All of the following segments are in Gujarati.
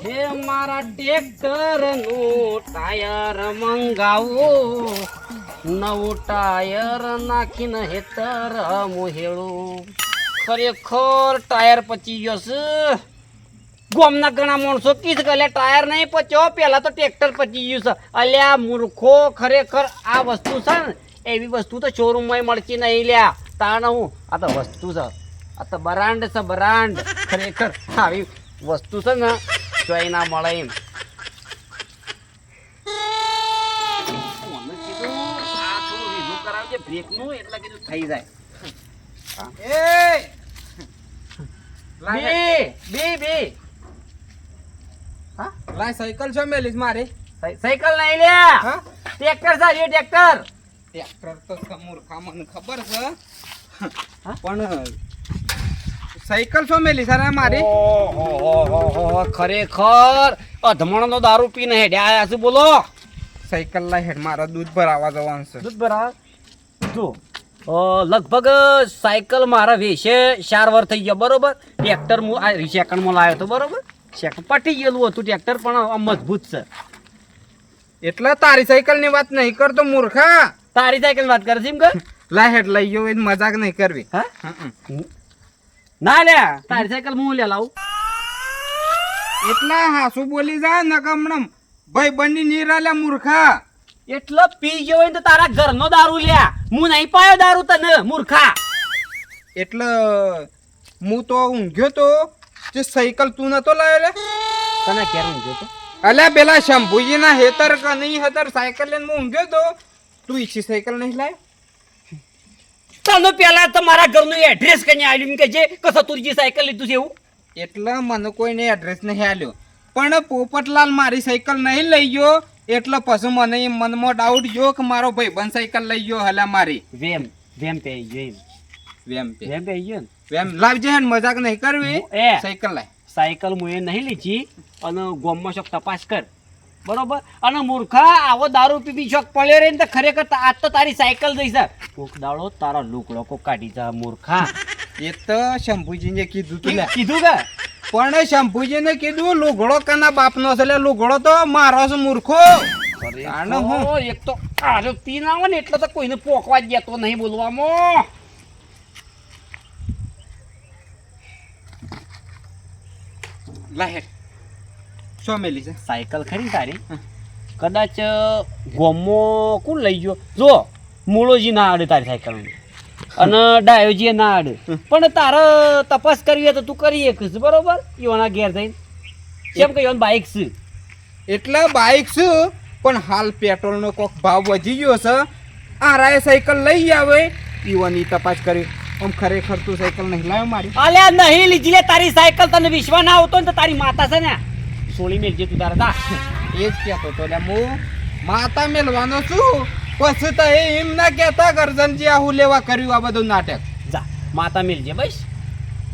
હે મારા ટ્રેક્ટર નું ટાયર મંગાવું, નવું ટાયર નાખીને હેતર મોહેળું. ખરેખર ટાયર પચી ગયો છે. ગામના ઘણા માણસો કીધ કે ટાયર નહીં પચ્યો, પેલા તો ટ્રેક્ટર પચી ગયું છે. અલ્યા મૂર્ખો, ખરેખર આ વસ્તુ છે ને એવી વસ્તુ તો શોરૂમમાં મળતી નહીં લ્યા. તાણ હું આ તો વસ્તુ છે, આ તો બ્રાન્ડ છે, બ્રાન્ડ. ખરેખર આવી વસ્તુ છે ને જોઈ ના મળે એમ. મને કીધું આ થોડું રીઝું કરાવજે બ્રેકનું, એટલે કીધું થઈ જાય. લાય સાયકલ છો મેલીસ મારી. સાયકલ નહીં લ્યા, ટ્રેક્ટર છે. ટ્રેક્ટર તો મૂર્ખા મને ખબર છે, પણ સાયકલ છો મેલી સર મારી. ખરેખર અધમણનો દારૂ પીને હેડ્યા આયા છે. બોલો. સાયકલ લાય હેડ, મારા દૂધ ભરાવા જવાનું છે. દૂધ ભરાવા જો લગભગ સાયકલ મારા વેશે 4 વર્ષ થઈ ગયા. બરોબર. ટ્રેક્ટર હું આ સેકન્ડમાં લાવ્યો હતો. બરોબર. સેકન્ડ પટી ગયેલું હતું ટ્રેક્ટર, પણ મજબૂત છે. એટલે તારી સાયકલ ની વાત નહીં કરતો મૂર્ખા. તારી સાયકલ વાત કરે છે એમ કે? લાય હેડ લઈ ગયો, એ મજાક નહીં કરવી. હા ના લ્યા, તારી સાયકલ હું લે લાવું. એટલા હાસુ બોલી જા નકમણમ ભાઈ બંડી નીરાલ્યા મૂર્ખા. એટલો પી ગયો હોય તો તારા ઘરનો દારૂ લ્યા. હું નહીં પાયો દારૂ તને મૂર્ખા. એટલે હું તો ઊંઘ્યો તો જે સાયકલ તું નતો લાવ્યો લે. તને ક્યારે ઊંઘ્યો તો? અલ્યા પેલા શંભુજી ના હેતર કે નહીં હેતર સાયકલ લઈને હું ઊંઘ્યો તો. તું ઈચ્છી સાયકલ નહીં લાવ્યો? તને પેલા તમારા ઘરનું એડ્રેસ કઈ આવ્યું કે જે કસતુરજી સાયકલ લીધું છે એવું? એટલે મને કોઈને એડ્રેસ નહીં આલ્યો, પણ પોપટલાલ મારી સાયકલ નહીં લઈ ગયો. એટલે પછી મને મનમાં ડાઉટ ગયો કે મારો ભાઈબંધ સાયકલ લઈ ગયો હલા મારી. વેમ પે ગયો. વેમ પે ગયો ને વેમ લાવજે હેન, મજાક નહીં કરવી. સાયકલ લાય. સાયકલ હું એ નહીં લીધી અને ગોમમાં શોખ તપાસ કર. બરોબર. અને મૂર્ખા આવો દારૂ પીપી શોખ પડ્યો રે ને તો ખરેખર આજ તો તારી સાયકલ જઈશ. કોક દાડો તારા લુકડો કોક કાઢી જા મૂર્ખા. એ તો શંભુજીને કીધું તું લે. કીધું કે? પણ શંભુજીને કીધું લુગડો કના બાપનો છે, એટલે લુગડો તો મારો છે મૂર્ખો. એક તો આરો પી ના આવે ને એટલે તો કોઈને પોકવા જ જતો નહીં બોલવામાં. લાહે શું મેલી છે સાયકલ ખરી તારી? કદાચ ગોમો કોણ લઈ ગયો જો. મૂળોજી ના આડે તારી સાયકલ અને ડાયોજી ના આડે. પણ તારે તપાસ કરવી હોય તો તું કરી શકીશ. બરોબર. ઈવાના ઘેર જઈને કેમ કે ઈવન બાઇક છે એટલે બાઇક છે, પણ હાલ પેટ્રોલ નો કોક ભાવ વધી ગયો છે. આ રાય સાયકલ લઈ આવે ઈવાની તપાસ કરી. આમ ખરેખર તું સાયકલ નહીં લાવ્યો મારી? અલ્યા નહીં લીધી લે તારી સાયકલ. તને વિશ્વાસ ના આવતો ને તો તારી માતા છે ને સોળી મેલજે તું તારા દા. એ જ કહેતો તો લે હું માતા મેલવાનો છું. પછી તો એમ ના કહેતા ગરજનજી આહું લેવા કર્યું આ બધું નાટક. જા માતા મેલજે બસ.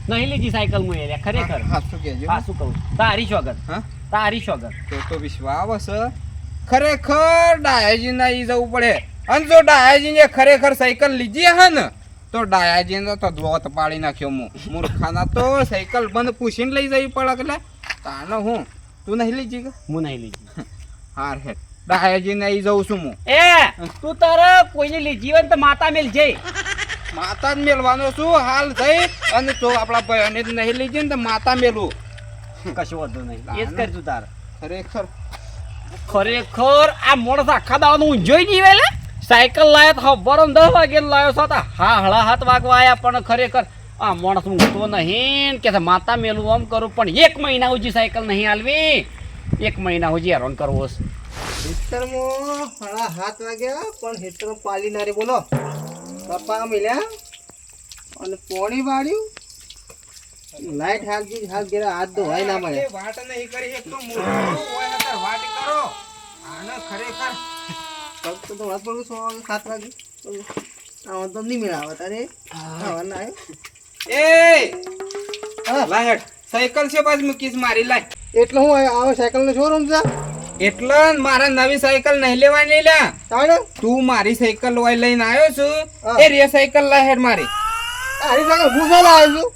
નહીં લીધી સાયકલ હું એ ખરેખર. હા શું કહેજો? હા શું કહું તારી શોગર. હા તારી શોગર. તો વિશ્વાસ છે ખરેખર. ડાયાજી ના ઈ જવું પડે. અને જો ડાયાજી ને ખરેખર સાયકલ લીધી હે ને તો ડાયાજી ને તો ધોત પાડી નાખ્યો. મૂર્ખાના તો સાયકલ બંધ પૂછીને લઈ જવી પડે. એટલે તાનો હું તું નહીં લીધી કે? હું નહીં લીધી. હાર હે ડાયાજી ને ઈ જઉં છું હું. એ તું તારે કોઈને લીધી હોય ને તો માતા મેલજે. માતા જ મેલવાનો છું હાલ થઈ. અને તો આપણા ભાઈને નહીં લીધી ને તો માતા મેલું. કશું વાંધો નહીં. એ જ કરજો તારે. ખરેખર ખરેખર આ મોણસ આખા દાવાનું ઊંઝોઈ નહીં વેલે. સાયકલ લાયો તો ખબર 10 વાગે લાયો છો. હા હળા 7 વાગવા આયા. પણ ખરેખર આ માણસ ઊંઘતો નહીં કે માતા મેલું આમ કરું. પણ 1 મહિના સુધી સાયકલ નહીં હાલવી. 1 મહિના સુધી હેરાન કરવો છે. હેતરમાં 7:30 વાગ્યા પણ હેતરમાં પાલી નારી બોલો. કપા મિલ્યા અને પોણી વાળ્યું. લાઈટ હાલ ઘેરા હાથ ધોવાય ના મળે. વાટ નહીં કરી એક તો મૂર્ખો હોય નતર વાટ કરો. આને ખરેખર તો વાત પડું 7 વાગે આવા તો નહીં મેળાવે તારે. આવા ના આવ્યો. લાહેટ સાયકલ છે પાછ મૂકીશ મારી. લાય એટલે હું આવો સાયકલ નો શોરૂમ છે. એટલે મારા નવી સાયકલ નહીં લેવાની લ્યા. તાણે તું મારી સાયકલ હોય લઈને આવ્યો છું. એ રે સાયકલ લાહેટ મારી. આરી સાયકલ હું શું લાવ્યો છું?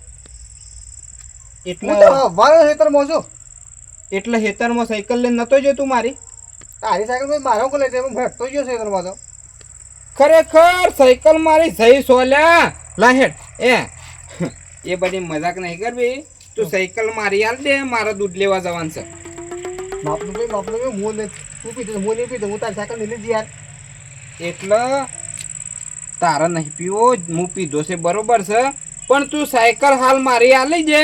એટલે હું તો વાળો ખેતરમાં છું. એટલે હેતરમાં સાયકલ લઈને નતો જતું મારી. તારી સાયકલ કોઈ મારો કોઈ લઈ જાય હું ભટતો ગયો છે એમાં તો. ખરેખર સાયકલ મારી જઈ સોલ્યા લાહેડ એ બધી મજાક નહીં કરવી. તું સાયકલ મારી હાલ દે, મારે દૂધ લેવા જવાનું છે. બાપનું ભાઈ હું નહીં તું પીધું હું નહીં પીધું હું તારી સાયકલ નહીં લીધી યાર. એટલે તારા નહીં પીવો, હું પીધો છે બરોબર છે, પણ તું સાયકલ હાલ મારી હાલી દે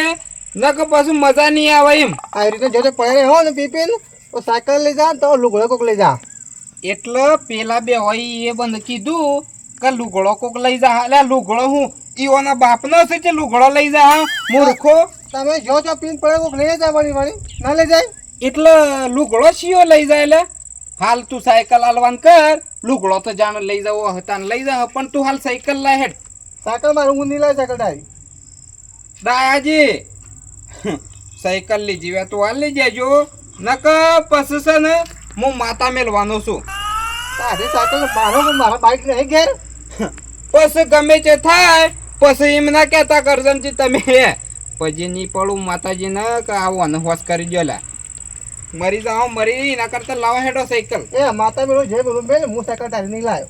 ન કે પછી મજા નહીં આવે એમ. આવી રીતે જો પડે હો ને પી પીને તો સાયકલ લઈ જા તો લુગડો કોક લઈ જા. એટલે પેલા બે હોય એ બંધ કીધું કે લુગડો કોક લઈ જા. એટલે લુગડો હું ઈઓના બાપનો છે કે લુગડો લઈ જા મૂર્ખો. તમે જો પીને પડે કોક લઈ જાય વળી ના લઈ જાય. એટલે લુગડો શિયો લઈ જાય. એટલે હાલ તું સાયકલ હાલવાન કર, લુગડો તો જાણ લઈ જાવ હતા લઈ જા, પણ તું હાલ સાયકલ લાય હેડ. સાયકલ મારું હું નહીં લાવી સાયકલ તારી. દાયાજી સાયકલ લીધી વે તું હાલ લઈ જજો, નક પછી છે ને હું માતા મેલવાનો છું. તારી સાયકલ મારા બાઈક નહીં ઘેર. પછી ગમે તે થાય પછી એમ ના કહેતા કરજનજી તમે પછી નહીં પડું માતાજી ને કે આવો અને હોશ કરી દો લા મરી જાઓ મરી એના કરતા લાવા હેડો સાયકલ. એ માતા મેળો જે મેળો મેં હું સાયકલ તારી નહીં લાવ્યો.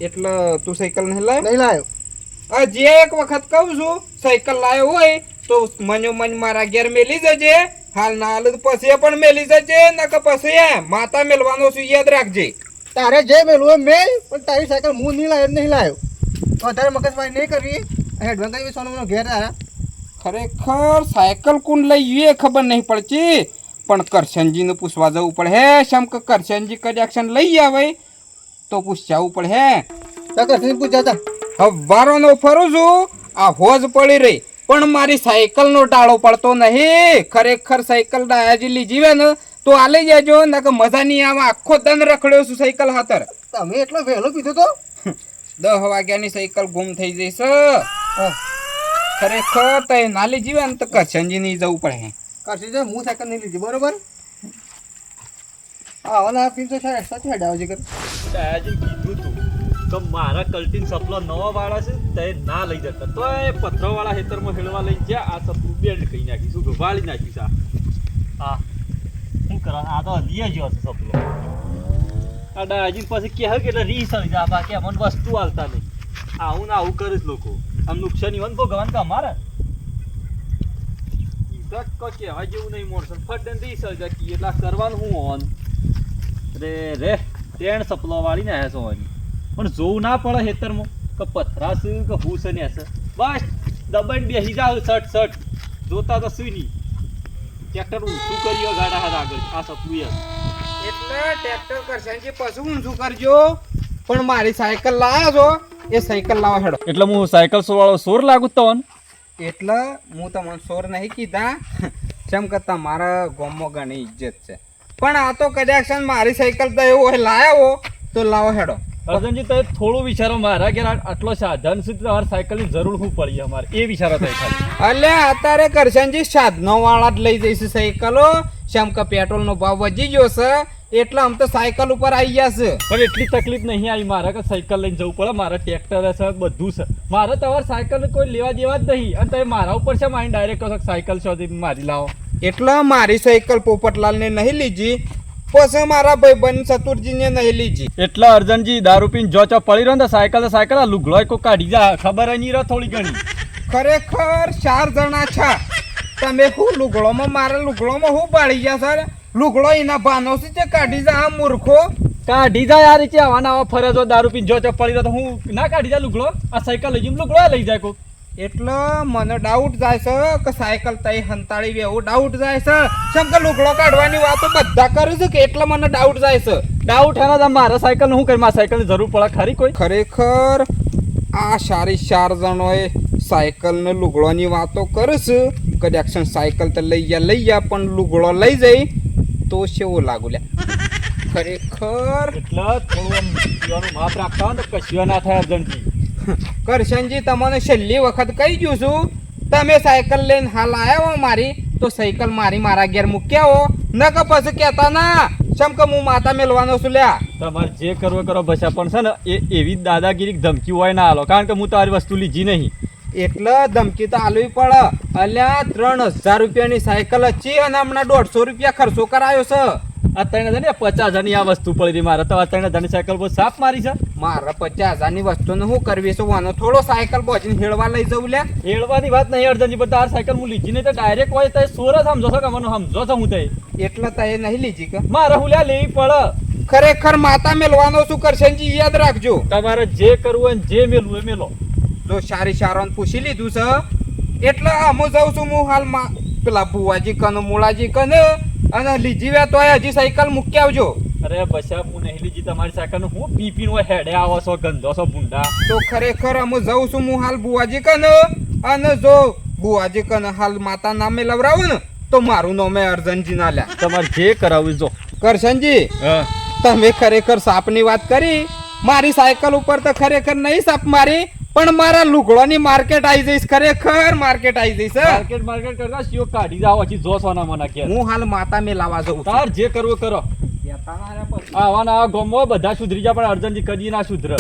એટલે તું સાયકલ નહીં લાવ્યો? નહીં લાવ્યો. જે એક વખત કહું છું સાયકલ લાવ્યો હોય તો મનો મન મારા ઘેર મેલી જજે. હાલ ના હાલ પછી પણ મેલી જજે, નકર પછી માતા મેલવાનો છું યાદ રાખજે. તારે જે મેળવું એ મેળ, પણ તારી સાયકલ હું નહીં લાવ્યો નહીં લાવ્યો. વધારે મગજમારી નહીં કરવી. એડવાન્સ સોનો ઘેર આવ્યા. ખરેખર સાયકલ કોણ લઈ એ ખબર નહીં પડતી, પણ કરશનજીને પૂછવા જવું પડે હે. શમ કે કરશનજી કઈ એક્શન લઈ આવે તો પૂછવું પડે હે. તો કરશનજી પૂછ્યા હતા હવારોનો ફરું છું આ હોજ પડી રહી, પણ મારી સાયકલ નો ટાળો પડતો નહીં. ખરેખર સાયકલ ડાયાજી લીધી હોય ને તો આલી જજો, ના કે મજા નહીં આવે. આખો દન રખડ્યો છું સાયકલ હાથર. તમે એટલો વહેલો પીધો તો 10 વાગ્યાની સાયકલ ગુમ થઈ જઈશ. ખરેખર તો ના લીધી હોય ને તો કરશનજી નહીં જવું પડે. કરશનજી હું સાયકલ નહીં લીધી બરોબર. હા ઓલા પીન તો છે સાચી હેડ આવજે કર. આજે કીધું તું કે મારા કલ્ટીન સપલો નવા વાળા છે તે ના લઈ જતા તો એ પથરાવાળા ખેતરમાં ખેડવા લઈ જા. આ સપલું બેલ્ટ કહી નાખીશું કે વાળી નાખીશું. હા શું કરા, આ તો લઈ ગયો છે સપલો. આ ડાયાજી પછી કે કે એટલે રીસ આવી જા બાકી અમને વસ્તુ હાલતા નહીં. આવું ને આવું કરે જ લોકો. આમ નુકસાની હોય ને ભગવાન કે અમારે ધક્કો કહેવા જેવું નહીં મોડશે ફટ રીસ આવી જા કે એટલા કરવાનું હું હોન રે રે તેણ સપલો વાળી ને હે સોવાની. પણ જોવું ના પડે ખેતરમાં કે પથરા છે કે ભૂસ ને હશે. બસ દબાઈને બેસી જાવ સટ જોતા તો સુઈ નહીં. ટ્રેક્ટર ઊંચું કર્યો ગાડા હાથ આગળ આ સપલું યાર. એટલે ટ્રેક્ટર કરશનજી પછી ઊંચું કરજો, પણ મારી સાયકલ લાવ્યા છો એ સાયકલ લાવો હેડો. એટલે હું સાયકલ વાળો સોર લાગુ તો એટલે હું તમને સોર નહીં કીધા, જેમ કે તમારા ગામમાં ઘણી ઇજ્જત છે, પણ આ તો કદાચ મારી સાયકલ તો એવું હોય લાવ્યો તો લાવો હેડો. અર્જનજી તમે થોડું વિચારો. મારા ઘેર આટલો સાધન સુધી તમારે સાયકલની જરૂર શું પડી અમારે એ વિચારો થાય ખાલી. એટલે અત્યારે કરશનજી સાધનો વાળા જ લઈ જઈશ સાયકલો. જેમ કે પેટ્રોલનો ભાવ વધી ગયો છે એટલે આમ તો સાયકલ ઉપર આવી ગયા છે. પણ એટલી તકલીફ નહીં આવી મારે કે સાયકલ લઈને જવું પડે. મારે ટ્રેક્ટર છે બધું છે. મારે તમારે સાયકલ કોઈ લેવા દેવા જ નહીં, અને તમે મારા ઉપર છે મારી ડાયરેક્ટ કહો સાયકલ શોધી મારી લાવો. એટલે મારી સાયકલ પોપટલાલને નહીં લીધી, પછી મારા ભાઈબંધ ચતુરજીને નહીં લીધી. એટલે અર્જનજી દારૂ પીને જો ચો પડી રહ્યો ને સાયકલ આ લુગડો કોઈ કાઢી જા ખબર નહીં રહે થોડી ઘણી. ખરેખર 4 જણા છે તમે. હું લુગડોમાં મારા લુગડોમાં હું બાળી ગયા સર. લુગડો એના ભાનો છે તે કાઢી જા મૂર્ખો. કાઢી જાય યાર છે આવા નવા ફરજો દારૂ પીને જો ચો પડી રહ્યો તો હું ના કાઢી જાય લુગડો. આ સાયકલ લઈ જઈને લુગડો લઈ જાય કોઈ. એટલે મને ડાઉટ જાય છે કે સાયકલ તઈ હંતાળી બેવું ડાઉટ જાય છે. કેમ કે લુગડો કાઢવાની વાતો બધા કરે છે કે એટલે મને ડાઉટ જાય છે. ડાઉટ એના મારા સાયકલ હું કરી મારા સાયકલની જરૂર પડે ખરી કોઈ. ખરેખર આ 4 જણોએ સાયકલને લુગડોની વાતો કરે છે. કદાચ સાયકલ તો લઈ ગયા પણ લુગડો લઈ જાય તો કેવું લાગુ લે. ખરેખર એટલે થોડું આમ પીવાનું માપ રાખતા હોય ને તો કશું ના થાય અર્જનજી. કરશનજી તમને છેલ્લી વખત કહી દઉં છું, તમે સાયકલ લઈને હાલ આવ્યા હો મારી તો સાયકલ મારા ઘેર મૂક્યા હો ન કે પછી કહેતા ના ચમ કે હું માતા મેલવાનો છું. લ્યા તમારે જે કરવો કરો બચા, પણ છે ને એ એવી દાદાગીરી ધમકી હોય ના હાલો. કારણ કે હું તારી વસ્તુ લીધી નહીં. એટલે ધમકી તો આલવી પડે. અલ્યા 3000 રૂપિયાની સાયકલ હતી અને હમણાં 150 રૂપિયા ખર્ચો કરાયો છે. આ 50,000 ની આ વસ્તુ પડી રહી મારે તો. આ 3000 ની સાયકલ બહુ સાફ મારી છે. મારે 50,000 ની વસ્તુને શું કરવી છે? વાનો થોડો સાયકલ બોજીને હેળવા લઈ જવું લ્યા. હેળવાની વાત નહીં અર્જનજી, પણ તાર સાયકલ હું લીધી નહીં તો ડાયરેક્ટ હોય તો સોર જ સમજો છો કે મને સમજો છો હું તે એટલે તો એ નહીં લીધી કે મારે હું લ્યા લેવી પડે. ખરેખર માતા મેલવાનો શું કરશનજી યાદ રાખજો. તમારે જે કરવું હોય ને જે મેલવું એ મેલો. જો સારી સારોને પૂછી લીધું છે એટલે હું જાઉં છું. હું હાલમાં પેલા ભુવાજી કન મૂળાજી કન અને લીધી વે તોય હજી સાયકલ મૂકી આવજો. અરે બસા હું નહીં લીધી તમારી સાયકલ હું પીપીન હોય હેડે આવો છો ગંધો છો ભૂંડા. તો ખરેખર હું જાઉં છું. હું હાલ ભુવાજી કન અને જો ભુવાજી કન હાલ માતા નામે લવરાવું ને તો મારું નામે અર્જનજી ના લ્યા. તમારે જે કરાવું જો કરશનજી હા તમે ખરેખર સાપની વાત કરી. મારી સાયકલ ઉપર તો ખરેખર નહીં સાપ મારી, પણ મારા લુગડોની માર્કેટ આવી જઈશ. ખરેખર માર્કેટ આવી જઈશ. માર્કેટ કરતા શિયો કાઢી જાવ હજી જો સોના મના કે હું હાલ માતા મે લાવવા જઉં છું. તાર જે કરવું કરો. આવા ના ગમો બધા સુધરી જા પણ અર્જનજી કદી ના સુધરે.